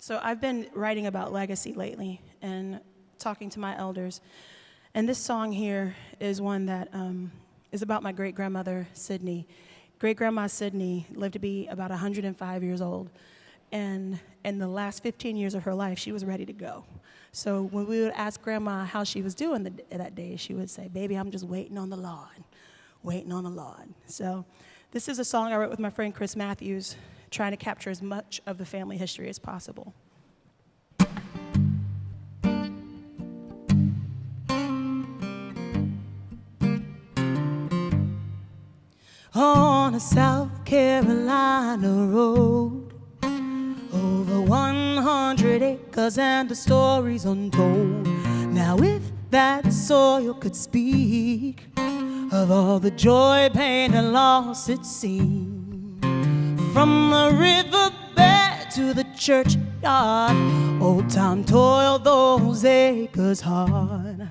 So I've been writing about legacy lately and talking to my elders. And this song here is one that is about my great-grandmother, Sydney. Great-grandma Sydney lived to be about 105 years old. And in the last 15 years of her life, she was ready to go. So when we would ask Grandma how she was doing that day, she would say, "Baby, I'm just waiting on the Lord, waiting on the Lord." So this is a song I wrote with my friend Chris Matthews, trying to capture as much of the family history as possible. On a South Carolina road, over 100 acres and the stories untold. Now if that soil could speak of all the joy, pain, and loss it's seen, from the riverbed to the churchyard, old Tom toiled those acres hard,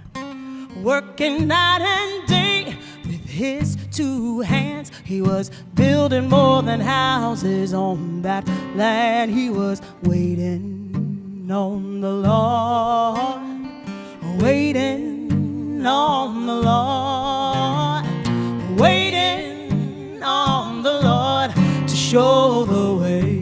working night and day with his two hands. He was building more than houses on that land. He was waiting on the Lord, waiting on the Lord, waiting on the Lord to show the way.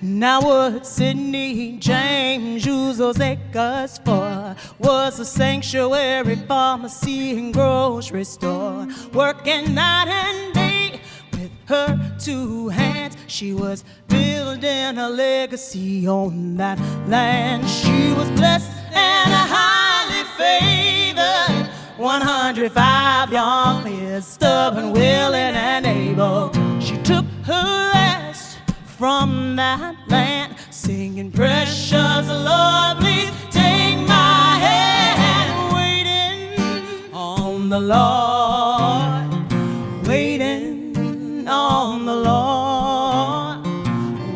Now what Sydney James used those acres for was a sanctuary, pharmacy, and grocery store. Working night and day with her two hands, she was building a legacy on that land. She was blessed and highly favored, 105 young years, stubborn, willing, and able. She took her rest from that land, singing, "Precious Lord, please take my hand." Waiting on the Lord, waiting on the Lord,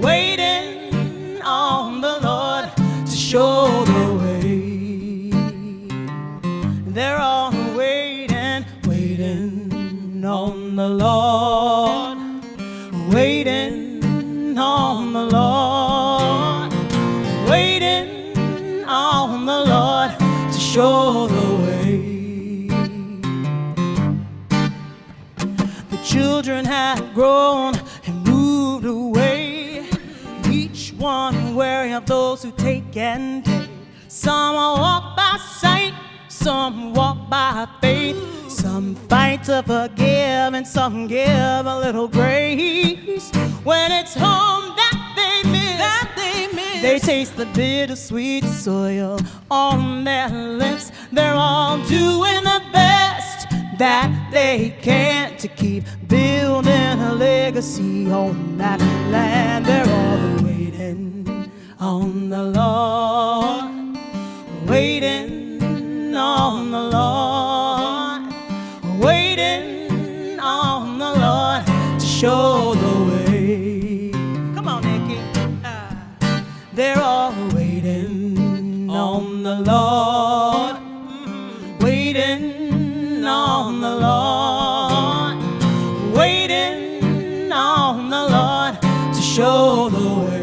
waiting on the Lord to show the way. They're all waiting, waiting on the Lord, waiting on the Lord, waiting on the Lord to show the way. The children had grown and moved away, each one wary of those who take and take. Some walk by sight, some walk by faith, some fight to forgive, and some give a little grace. When it's home that they miss, they taste the bittersweet soil on their lips. They're all doing the best that they can to keep building a legacy on that land. They're all waiting on the Lord, waiting on the Lord, waiting on the Lord to show the way. Come on, Nikki. They're all waiting on the Lord, waiting on the Lord, waiting on the Lord to show the way.